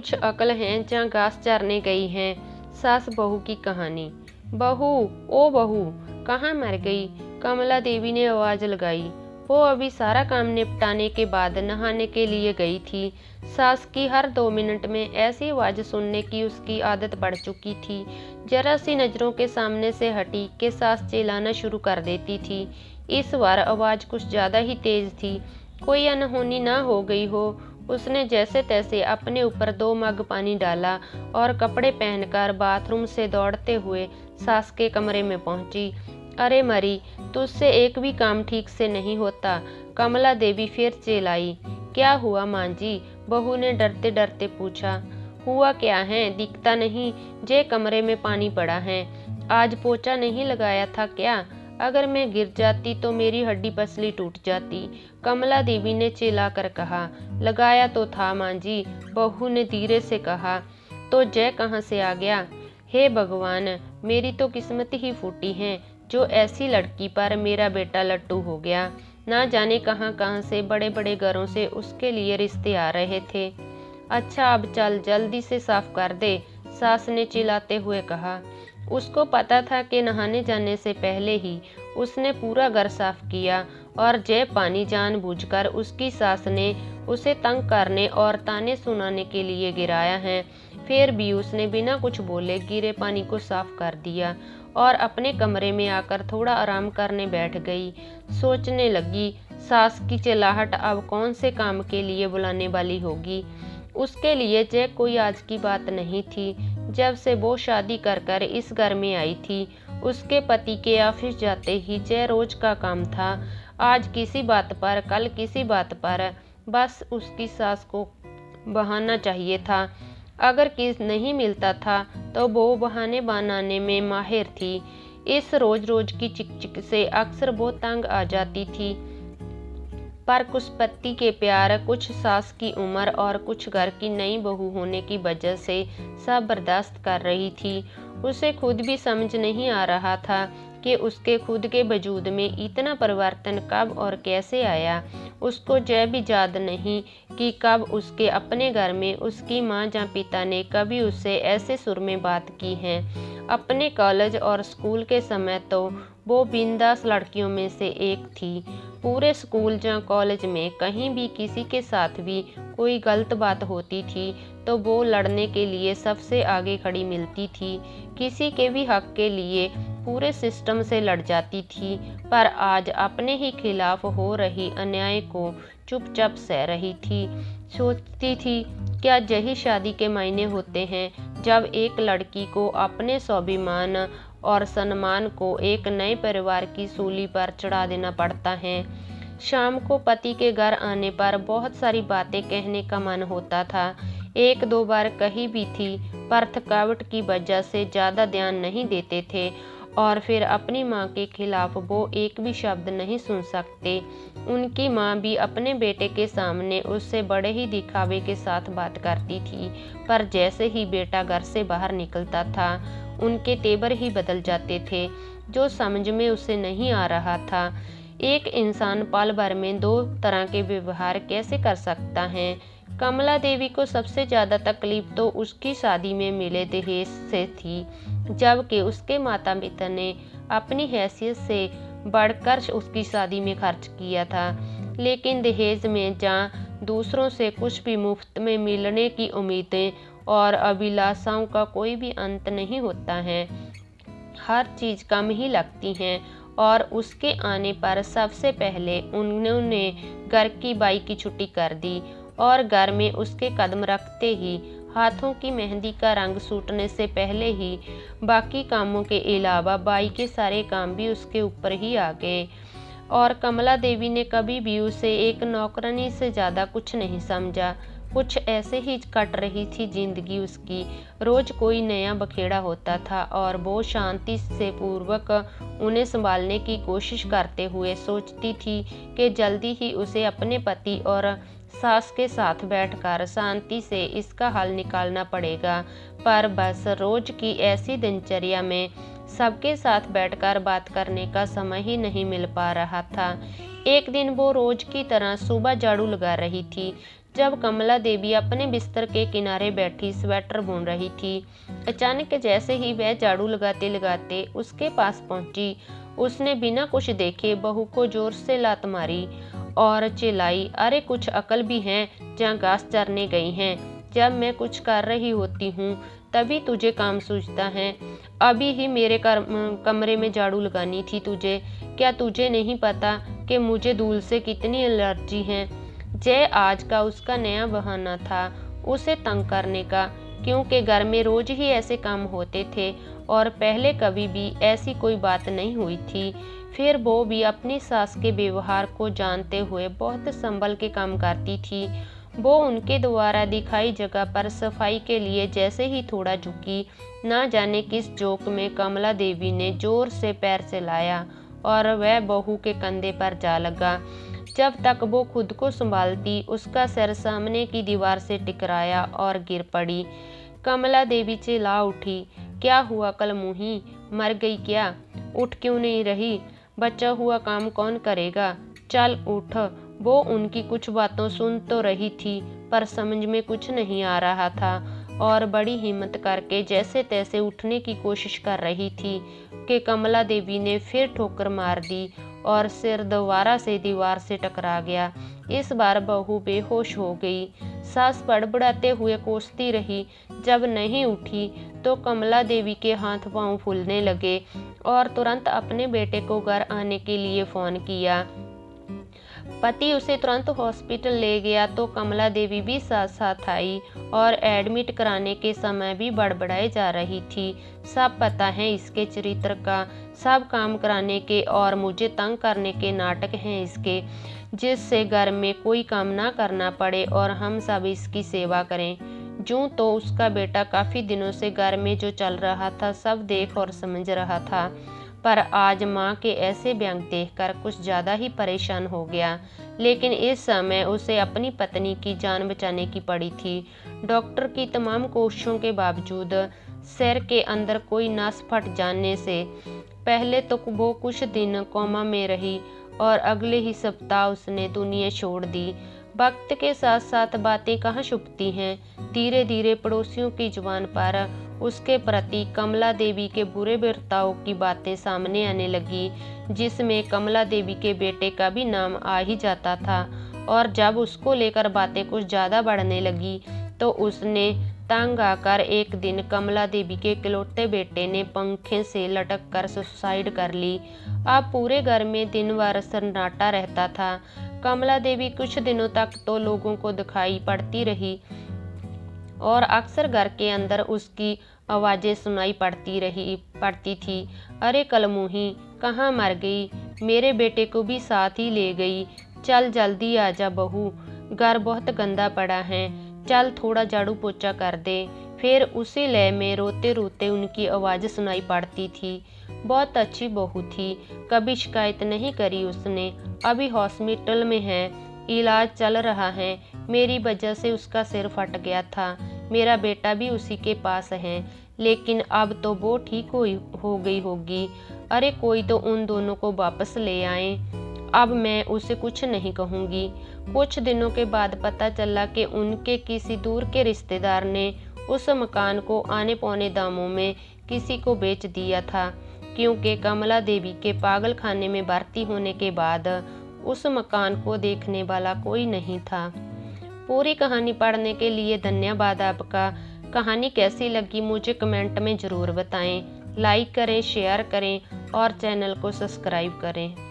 कुछ अकल है जहाँ घास चरने गई हैं। सास बहू की कहानी। बहू, ओ बहू, कहाँ मर गई? कमला देवी ने आवाज लगाई। वो अभी सारा काम निपटाने के बाद नहाने के लिए गई थी। सास की हर 2 मिनट में ऐसी आवाज सुनने की उसकी आदत पड़ चुकी थी। जरा सी नजरों के सामने से हटी कि सास चिल्लाना शुरू कर देती थी। इस बार आवाज कुछ ज्यादा ही तेज थी। कोई अनहोनी ना हो गई हो। उसने जैसे तैसे अपने ऊपर 2 मग पानी डाला और कपड़े पहनकर बाथरूम से दौड़ते हुए सास के कमरे में पहुंची। अरे मरी, तुझसे एक भी काम ठीक से नहीं होता। कमला देवी फिर चिल्लाई। क्या हुआ माँ जी? बहू ने डरते डरते पूछा। हुआ क्या है, दिखता नहीं जे कमरे में पानी पड़ा है। आज पोछा नहीं लगाया था क्या? अगर मैं गिर जाती तो मेरी हड्डी पसली टूट जाती। कमला देवी ने चिल्लाकर कहा। लगाया तो था माँ जी, बहू ने धीरे से कहा। तो जय कहाँ से आ गया? हे भगवान, मेरी तो किस्मत ही फूटी है जो ऐसी लड़की पर मेरा बेटा लट्टू हो गया। ना जाने कहाँ कहाँ से बड़े बड़े घरों से उसके लिए रिश्ते आ रहे थे। अच्छा अब चल, जल्दी से साफ कर दे, सास ने चिल्लाते हुए कहा। उसको पता था कि नहाने जाने से पहले ही उसने पूरा घर साफ किया और जय पानी जानबूझकर उसकी सास ने उसे तंग करने और ताने सुनाने के लिए गिराया है। फिर भी उसने बिना कुछ बोले गिरे पानी को साफ कर दिया और अपने कमरे में आकर थोड़ा आराम करने बैठ गई। सोचने लगी, सास की चिल्लाहट अब कौन से काम के लिए बुलाने वाली होगी। उसके लिए जय कोई आज की बात नहीं थी। जब से वो शादी कर कर इस घर में आई थी, उसके पति के ऑफिस जाते ही जय रोज का काम था। आज किसी बात पर, कल किसी बात पर, बस उसकी सास को बहाना चाहिए था। अगर किस नहीं मिलता था तो वो बहाने बनाने में माहिर थी। इस रोज रोज की चिक से अक्सर वो तंग आ जाती थी। पर कुछ पति के प्यार, कुछ सास की उम्र और कुछ घर की नई बहू होने की वजह से सब बर्दाश्त कर रही थी। उसे खुद भी समझ नहीं आ रहा था कि उसके खुद के वजूद में इतना परिवर्तन कब और कैसे आया। उसको जय भी याद नहीं कि कब उसके अपने घर में उसकी माँ या पिता ने कभी उससे ऐसे सुर में बात की है। अपने कॉलेज और स्कूल के समय तो वो बिंदास लड़कियों में से एक थी। पूरे स्कूल या कॉलेज में कहीं भी किसी के साथ भी कोई गलत बात होती थी तो वो लड़ने के लिए सबसे आगे खड़ी मिलती थी। किसी के भी हक के लिए पूरे सिस्टम से लड़ जाती थी। पर आज अपने ही खिलाफ हो रही अन्याय को चुपचाप सह रही थी। सोचती थी, क्या यही शादी के मायने होते हैं जब एक लड़की को अपने स्वाभिमान और सम्मान को एक नए परिवार की सूली पर चढ़ा देना पड़ता है। शाम को पति के घर आने पर बहुत सारी बातें कहने का मन होता था। 1-2 बार कही भी थी, पर थकावट की वजह से ज़्यादा ध्यान नहीं देते थे और फिर अपनी माँ के खिलाफ वो एक भी शब्द नहीं सुन सकते। उनकी माँ भी अपने बेटे के सामने उससे बड़े ही दिखावे के साथ बात करती थी, पर जैसे ही बेटा घर से बाहर निकलता था उनके तेवर ही बदल जाते थे, जो समझ में उसे नहीं आ रहा था। एक इंसान पल भर में 2 तरह के व्यवहार कैसे कर सकता है। कमला देवी को सबसे ज़्यादा तकलीफ तो उसकी शादी में मिले दहेज से थी, जबकि उसके माता पिता ने अपनी हैसियत से बढ़कर उसकी शादी में खर्च किया था। लेकिन दहेज में जहाँ दूसरों से कुछ भी मुफ्त में मिलने की उम्मीदें और अभिलाषाओं का कोई भी अंत नहीं होता है। हर चीज़ कम ही लगती हैं और उसके आने पर सबसे पहले उन्होंने घर की बाई की छुट्टी कर दी और घर में उसके कदम रखते ही हाथों की मेहंदी का रंग सूटने से पहले ही बाकी कामों के अलावा बाई के सारे काम भी उसके ऊपर ही आ गए। और कमला देवी ने कभी भी उसे एक नौकरानी से ज़्यादा कुछ नहीं समझा। कुछ ऐसे ही कट रही थी जिंदगी उसकी। रोज कोई नया बखेड़ा होता था और वो शांति से पूर्वक उन्हें संभालने की कोशिश करते हुए सोचती थी कि जल्दी ही उसे अपने पति और सास के साथ बैठकर शांति से इसका हल निकालना पड़ेगा। पर बस रोज की ऐसी दिनचर्या में सबके साथ बैठकर बात करने का समय ही नहीं मिल पा रहा था। एक दिन वो रोज की तरह सुबह झाड़ू लगा रही थी जब कमला देवी अपने बिस्तर के किनारे बैठी स्वेटर बुन रही थी, अचानक जैसे ही वह झाड़ू लगाते लगाते उसके पास पहुंची, उसने बिना कुछ देखे बहू को जोर से लात मारी और चिल्लाई, अरे कुछ अकल भी है, जहाँ घास चरने गई हैं। जब मैं कुछ कर रही होती हूँ तभी तुझे काम सूझता है। अभी ही मेरे कमरे में झाड़ू लगानी थी तुझे। क्या तुझे नहीं पता कि मुझे धूल से कितनी एलर्जी है। जय आज का उसका नया बहाना था उसे तंग करने का, क्योंकि घर में रोज ही ऐसे काम होते थे और पहले कभी भी ऐसी कोई बात नहीं हुई थी। फिर वो भी अपनी सास के व्यवहार को जानते हुए बहुत संभल के काम करती थी। वो उनके द्वारा दिखाई जगह पर सफाई के लिए जैसे ही थोड़ा झुकी, ना जाने किस जोक में कमला देवी ने जोर से पैर चलाया और वह बहू के कंधे पर जा लगा। जब तक वो खुद को संभालती, उसका सिर सामने की दीवार से टकराया और गिर पड़ी। कमला देवी चिल्ला उठी, क्या हुआ कलमुही, मर गई क्या? उठ क्यों नहीं रही? बचा हुआ काम कौन करेगा? चल उठ। वो उनकी कुछ बातों सुन तो रही थी पर समझ में कुछ नहीं आ रहा था और बड़ी हिम्मत करके जैसे तैसे उठने की कोशिश कर रही थी कि कमला देवी ने फिर ठोकर मार दी और सिर दोबारा से दीवार से टकरा गया। इस बार बहू बेहोश हो गई। सास बड़बड़ाते हुए कोसती रही। जब नहीं उठी तो कमला देवी के हाथ पांव फूलने लगे और तुरंत अपने बेटे को घर आने के लिए फोन किया। पति उसे तुरंत हॉस्पिटल ले गया तो कमला देवी भी साथ साथ आई और एडमिट कराने के समय भी बड़बड़ाई जा रही थी। सब पता है इसके चरित्र का, सब काम कराने के और मुझे तंग करने के नाटक हैं इसके, जिससे घर में कोई काम ना करना पड़े और हम सब इसकी सेवा करें। यूं तो उसका बेटा काफ़ी दिनों से घर में जो चल रहा था सब देख और समझ रहा था, पर आज माँ के ऐसे व्यंग देखकर कुछ ज़्यादा ही परेशान हो गया। लेकिन इस समय उसे अपनी पत्नी की जान बचाने की पड़ी थी। डॉक्टर की तमाम कोशिशों के बावजूद सिर के अंदर कोई नस फट जाने से पहले तो वो कुछ दिन कोमा में रही और अगले ही सप्ताह उसने दुनिया छोड़ दी। वक्त के साथ साथ बातें कहाँ छुपती हैं। धीरे धीरे पड़ोसियों की जुबान पर उसके प्रति कमला देवी के बुरे बर्ताव की बातें सामने आने लगी, जिसमें कमला देवी के बेटे का भी नाम आ ही जाता था। और जब उसको लेकर बातें कुछ ज़्यादा बढ़ने लगी तो उसने तंग आकर एक दिन कमला देवी के इकलौते बेटे ने पंखे से लटक कर सुसाइड कर ली। अब पूरे घर में दिन भर सन्नाटा रहता था। कमला देवी कुछ दिनों तक तो लोगों को दिखाई पड़ती रही और अक्सर घर के अंदर उसकी आवाज़ें सुनाई पड़ती थी। अरे कलमुही, कहाँ मर गई? मेरे बेटे को भी साथ ही ले गई। चल जल्दी आजा बहू, घर बहुत गंदा पड़ा है। चल थोड़ा झाड़ू पोछा कर दे। फिर उसी लय में रोते रोते उनकी आवाज़ सुनाई पड़ती थी। बहुत अच्छी बहू थी, कभी शिकायत नहीं करी उसने। अभी हॉस्पिटल में है, इलाज चल रहा है। मेरी वजह से उसका सिर फट गया था। मेरा बेटा भी उसी के पास है, लेकिन अब तो वो ठीक हो गई होगी। अरे कोई तो उन दोनों को वापस ले आए। अब मैं उसे कुछ नहीं कहूँगी। कुछ दिनों के बाद पता चला कि उनके किसी दूर के रिश्तेदार ने उस मकान को आने पौने दामों में किसी को बेच दिया था, क्योंकि कमला देवी के पागल खाने में भर्ती होने के बाद उस मकान को देखने वाला कोई नहीं था। पूरी कहानी पढ़ने के लिए धन्यवाद आपका। कहानी कैसी लगी मुझे कमेंट में ज़रूर बताएं। लाइक करें, शेयर करें और चैनल को सब्सक्राइब करें।